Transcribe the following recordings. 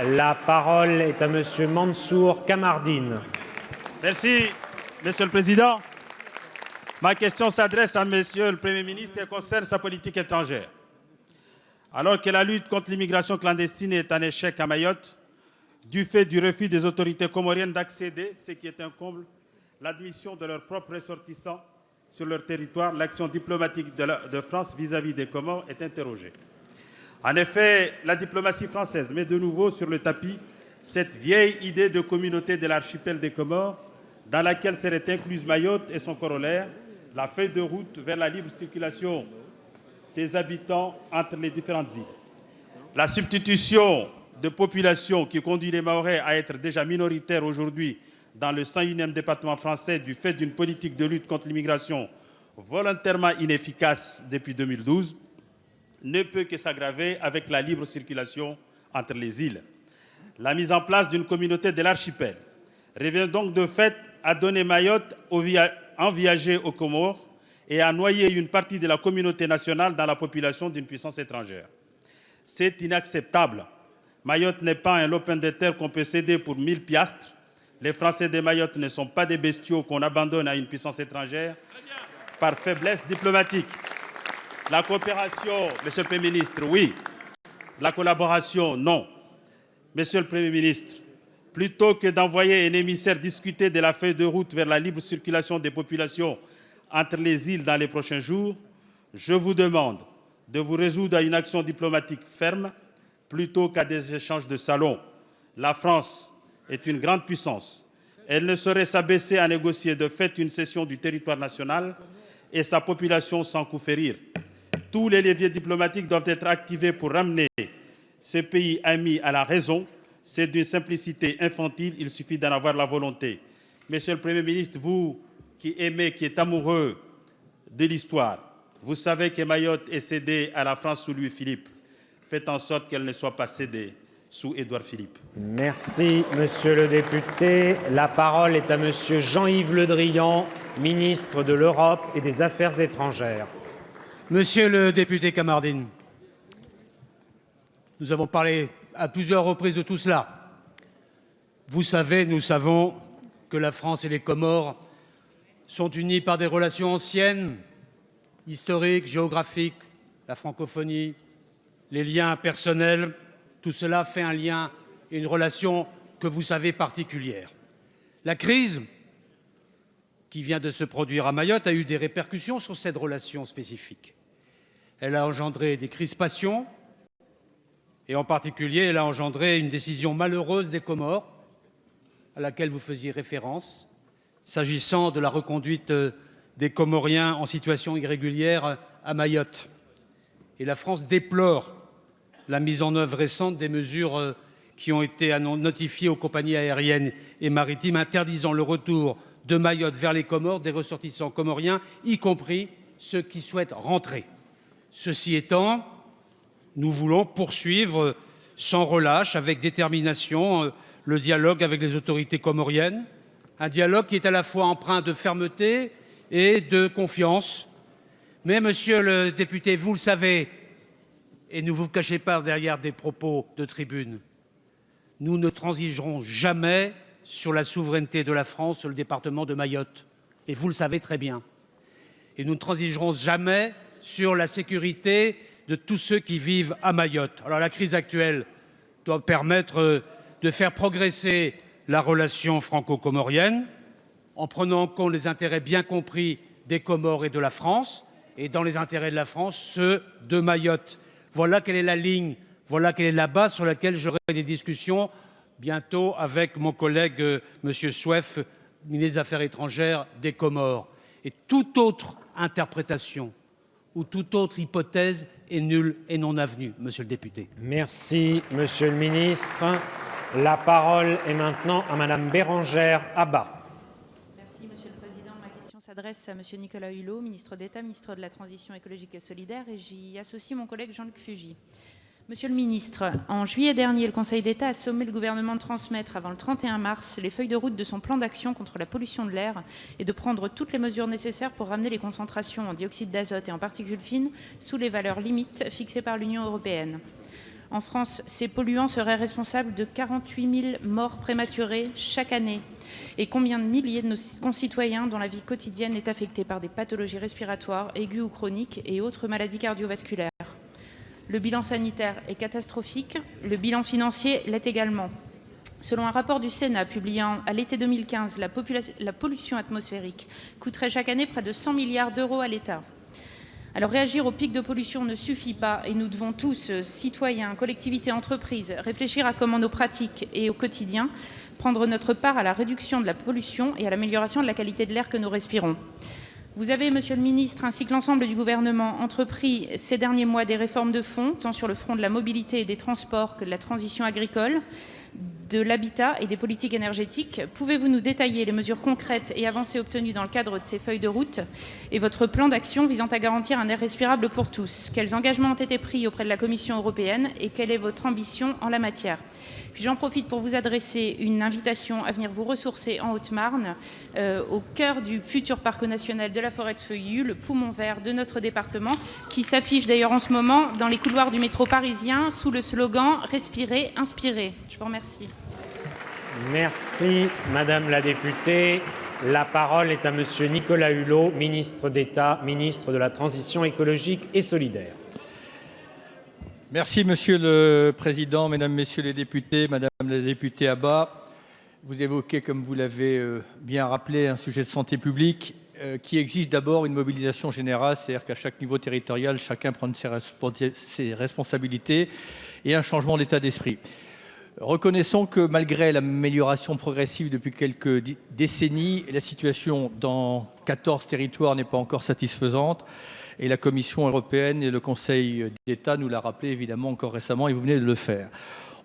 La parole est à Monsieur Mansour Kamardine. Merci, Monsieur le Président. Ma question s'adresse à Monsieur le Premier ministre et concerne sa politique étrangère. Alors que la lutte contre l'immigration clandestine est un échec à Mayotte, du fait du refus des autorités comoriennes d'accéder, ce qui est un comble, l'admission de leurs propres ressortissants sur leur territoire, l'action diplomatique de France vis-à-vis des Comores est interrogée. En effet, la diplomatie française met de nouveau sur le tapis cette vieille idée de communauté de l'archipel des Comores, dans laquelle serait incluse Mayotte et son corollaire, la feuille de route vers la libre circulation des habitants entre les différentes îles. La substitution de population qui conduit les Mahorais à être déjà minoritaires aujourd'hui dans le 101e département français du fait d'une politique de lutte contre l'immigration volontairement inefficace depuis 2012, ne peut que s'aggraver avec la libre circulation entre les îles. La mise en place d'une communauté de l'archipel revient donc de fait à donner Mayotte en viager aux Comores et à noyer une partie de la communauté nationale dans la population d'une puissance étrangère. C'est inacceptable. Mayotte n'est pas un lopin de terre qu'on peut céder pour 1000 piastres. Les Français de Mayotte ne sont pas des bestiaux qu'on abandonne à une puissance étrangère par faiblesse diplomatique. La coopération, Monsieur le Premier ministre, oui. La collaboration, non. Monsieur le Premier ministre, plutôt que d'envoyer un émissaire discuter de la feuille de route vers la libre circulation des populations entre les îles dans les prochains jours, je vous demande de vous résoudre à une action diplomatique ferme plutôt qu'à des échanges de salon. La France est une grande puissance. Elle ne saurait s'abaisser à négocier de fait une cession du territoire national et sa population sans coup férir. Tous les leviers diplomatiques doivent être activés pour ramener ce pays ami à la raison. C'est d'une simplicité infantile, il suffit d'en avoir la volonté. Monsieur le Premier ministre, vous qui aimez, qui êtes amoureux de l'histoire, vous savez que Mayotte est cédée à la France sous Louis-Philippe. Faites en sorte qu'elle ne soit pas cédée sous Édouard Philippe. Merci, Monsieur le député. La parole est à Monsieur Jean-Yves Le Drian, ministre de l'Europe et des Affaires étrangères. Monsieur le député Kamardine, nous avons parlé à plusieurs reprises de tout cela. Vous savez, nous savons que la France et les Comores sont unis par des relations anciennes, historiques, géographiques, la francophonie, les liens personnels. Tout cela fait un lien et une relation que vous savez particulière. La crise qui vient de se produire à Mayotte a eu des répercussions sur cette relation spécifique. Elle a engendré des crispations et en particulier, elle a engendré une décision malheureuse des Comores à laquelle vous faisiez référence, s'agissant de la reconduite des Comoriens en situation irrégulière à Mayotte. Et la France déplore la mise en œuvre récente des mesures qui ont été notifiées aux compagnies aériennes et maritimes interdisant le retour de Mayotte vers les Comores des ressortissants comoriens, y compris ceux qui souhaitent rentrer. Ceci étant, nous voulons poursuivre sans relâche, avec détermination, le dialogue avec les autorités comoriennes, un dialogue qui est à la fois empreint de fermeté et de confiance. Mais, monsieur le député, vous le savez, et ne vous cachez pas derrière des propos de tribune, nous ne transigerons jamais sur la souveraineté de la France sur le département de Mayotte. Et vous le savez très bien. Et nous ne transigerons jamais sur la sécurité de tous ceux qui vivent à Mayotte. Alors la crise actuelle doit permettre de faire progresser la relation franco-comorienne en prenant en compte les intérêts bien compris des Comores et de la France, et dans les intérêts de la France, ceux de Mayotte. Voilà quelle est la ligne, voilà quelle est la base sur laquelle j'aurai des discussions bientôt avec mon collègue M. Souef, ministre des Affaires étrangères des Comores. Et toute autre interprétation ou toute autre hypothèse est nulle et non avenue, monsieur le député. Merci, monsieur le ministre. La parole est maintenant à madame Bérangère Abba. Merci, monsieur le président. Ma question s'adresse à monsieur Nicolas Hulot, ministre d'État, ministre de la Transition écologique et solidaire, et j'y associe mon collègue Jean-Luc Fugit. Monsieur le ministre, en juillet dernier, le Conseil d'État a sommé le gouvernement de transmettre avant le 31 mars les feuilles de route de son plan d'action contre la pollution de l'air et de prendre toutes les mesures nécessaires pour ramener les concentrations en dioxyde d'azote et en particules fines sous les valeurs limites fixées par l'Union européenne. En France, ces polluants seraient responsables de 48 000 morts prématurées chaque année. Et combien de milliers de nos concitoyens dont la vie quotidienne est affectée par des pathologies respiratoires aiguës ou chroniques et autres maladies cardiovasculaires? Le bilan sanitaire est catastrophique, le bilan financier l'est également. Selon un rapport du Sénat publié à l'été 2015, la pollution atmosphérique coûterait chaque année près de 100 milliards d'euros à l'État. Alors réagir au pic de pollution ne suffit pas et nous devons tous, citoyens, collectivités, entreprises, réfléchir à comment nos pratiques et au quotidien prendre notre part à la réduction de la pollution et à l'amélioration de la qualité de l'air que nous respirons. Vous avez, Monsieur le Ministre, ainsi que l'ensemble du gouvernement, entrepris ces derniers mois des réformes de fond, tant sur le front de la mobilité et des transports que de la transition agricole, de l'habitat et des politiques énergétiques. Pouvez-vous nous détailler les mesures concrètes et avancées obtenues dans le cadre de ces feuilles de route et votre plan d'action visant à garantir un air respirable pour tous? Quels engagements ont été pris auprès de la Commission européenne et quelle est votre ambition en la matière? Puis j'en profite pour vous adresser une invitation à venir vous ressourcer en Haute-Marne, au cœur du futur parc national de la forêt de Feuillus, le poumon vert de notre département, qui s'affiche d'ailleurs en ce moment dans les couloirs du métro parisien sous le slogan « Respirer, inspirer ». Je vous remercie. Merci, Madame la députée. La parole est à Monsieur Nicolas Hulot, ministre d'État, ministre de la Transition écologique et solidaire. Merci, Monsieur le Président, Mesdames, Messieurs les députés, Madame la députée Abba. Vous évoquez, comme vous l'avez bien rappelé, un sujet de santé publique qui exige d'abord une mobilisation générale, c'est-à-dire qu'à chaque niveau territorial, chacun prenne ses responsabilités et un changement d'état d'esprit. Reconnaissons que malgré l'amélioration progressive depuis quelques décennies, la situation dans 14 territoires n'est pas encore satisfaisante. Et la Commission européenne et le Conseil d'État nous l'a rappelé évidemment encore récemment, et vous venez de le faire.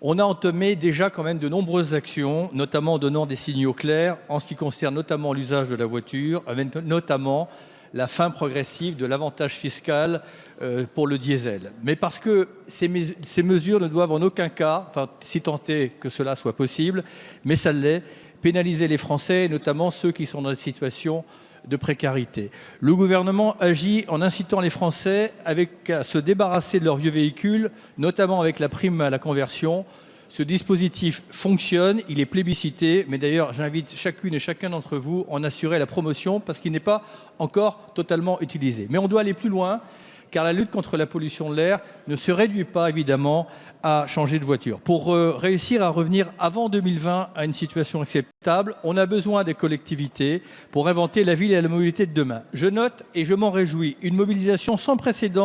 On a entamé déjà quand même de nombreuses actions, notamment en donnant des signaux clairs en ce qui concerne notamment l'usage de la voiture, avec notamment la fin progressive de l'avantage fiscal pour le diesel. Mais parce que ces mesures ne doivent en aucun cas, enfin si tant est que cela soit possible, mais ça l'est, pénaliser les Français, et notamment ceux qui sont dans des situations de précarité. Le gouvernement agit en incitant les Français à se débarrasser de leurs vieux véhicules, notamment avec la prime à la conversion. Ce dispositif fonctionne, il est plébiscité, mais d'ailleurs j'invite chacune et chacun d'entre vous à en assurer la promotion parce qu'il n'est pas encore totalement utilisé. Mais on doit aller plus loin, car la lutte contre la pollution de l'air ne se réduit pas évidemment à changer de voiture. Pour réussir à revenir avant 2020 à une situation acceptable, on a besoin des collectivités pour inventer la ville et la mobilité de demain. Je note et je m'en réjouis une mobilisation sans précédent